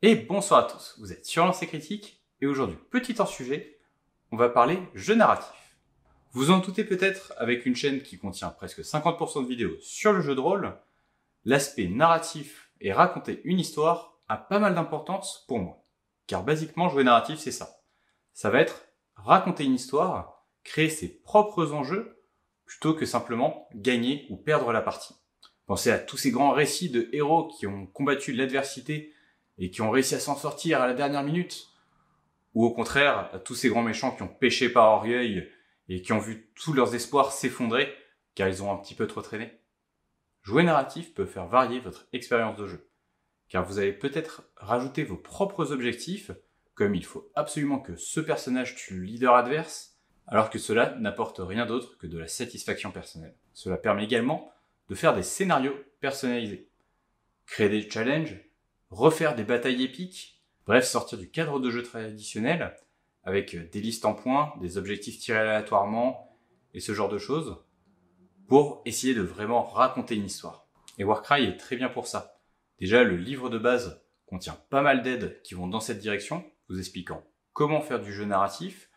Et bonsoir à tous, vous êtes sur Lancer Critique, et aujourd'hui, petit hors-sujet, on va parler jeu narratif. Vous en doutez peut-être, avec une chaîne qui contient presque 50% de vidéos sur le jeu de rôle, l'aspect narratif et raconter une histoire a pas mal d'importance pour moi. Car basiquement, jouer narratif, c'est ça. Ça va être raconter une histoire, créer ses propres enjeux, plutôt que simplement gagner ou perdre la partie. Pensez à tous ces grands récits de héros qui ont combattu l'adversité et qui ont réussi à s'en sortir à la dernière minute, ou au contraire à tous ces grands méchants qui ont péché par orgueil et qui ont vu tous leurs espoirs s'effondrer car ils ont un petit peu trop traîné. Jouer narratif peut faire varier votre expérience de jeu, car vous allez peut-être rajouter vos propres objectifs, comme il faut absolument que ce personnage tue le leader adverse, alors que cela n'apporte rien d'autre que de la satisfaction personnelle. Cela permet également de faire des scénarios personnalisés, créer des challenges, refaire des batailles épiques, bref, sortir du cadre de jeu traditionnel, avec des listes en points, des objectifs tirés aléatoirement, et ce genre de choses, pour essayer de vraiment raconter une histoire. Et Warcry est très bien pour ça. Déjà, le livre de base contient pas mal d'aides qui vont dans cette direction, vous expliquant comment faire du jeu narratif,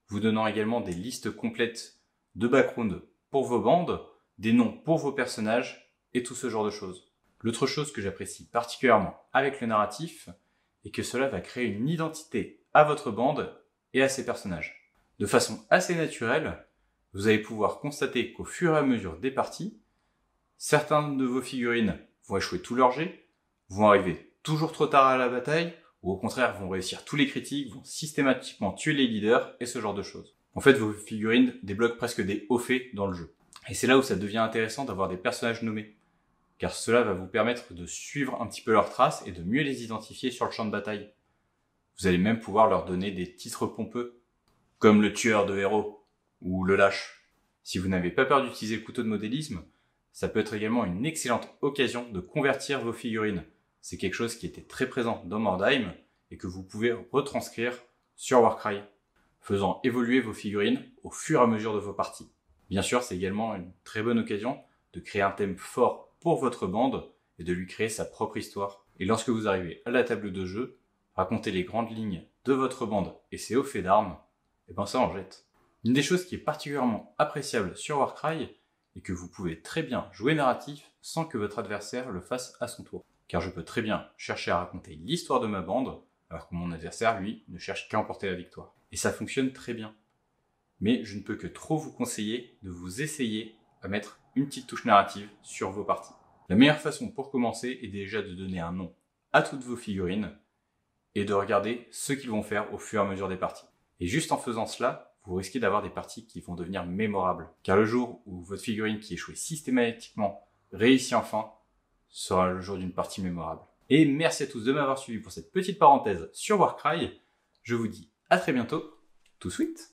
vous donnant également des listes complètes de background pour vos bandes, des noms pour vos personnages, et tout ce genre de choses. L'autre chose que j'apprécie particulièrement avec le narratif est que cela va créer une identité à votre bande et à ses personnages. De façon assez naturelle, vous allez pouvoir constater qu'au fur et à mesure des parties, certains de vos figurines vont échouer tous leurs jets, vont arriver toujours trop tard à la bataille, ou au contraire vont réussir tous les critiques, vont systématiquement tuer les leaders et ce genre de choses. En fait, vos figurines débloquent presque des hauts faits dans le jeu. Et c'est là où ça devient intéressant d'avoir des personnages nommés, car cela va vous permettre de suivre un petit peu leurs traces et de mieux les identifier sur le champ de bataille. Vous allez même pouvoir leur donner des titres pompeux, comme le tueur de héros, ou le lâche. Si vous n'avez pas peur d'utiliser le couteau de modélisme, ça peut être également une excellente occasion de convertir vos figurines. C'est quelque chose qui était très présent dans Mordheim, et que vous pouvez retranscrire sur Warcry, faisant évoluer vos figurines au fur et à mesure de vos parties. Bien sûr, c'est également une très bonne occasion de créer un thème fort pour votre bande et de lui créer sa propre histoire. Et lorsque vous arrivez à la table de jeu, racontez les grandes lignes de votre bande et ses hauts faits d'armes, et ben ça en jette. Une des choses qui est particulièrement appréciable sur Warcry est que vous pouvez très bien jouer narratif sans que votre adversaire le fasse à son tour. Car je peux très bien chercher à raconter l'histoire de ma bande, alors que mon adversaire, lui, ne cherche qu'à emporter la victoire. Et ça fonctionne très bien. Mais je ne peux que trop vous conseiller de vous essayer à mettre une petite touche narrative sur vos parties. La meilleure façon pour commencer est déjà de donner un nom à toutes vos figurines et de regarder ce qu'ils vont faire au fur et à mesure des parties. Et juste en faisant cela, vous risquez d'avoir des parties qui vont devenir mémorables. Car le jour où votre figurine qui échouait systématiquement réussit enfin, sera le jour d'une partie mémorable. Et merci à tous de m'avoir suivi pour cette petite parenthèse sur Warcry. Je vous dis à très bientôt. Tout sweet!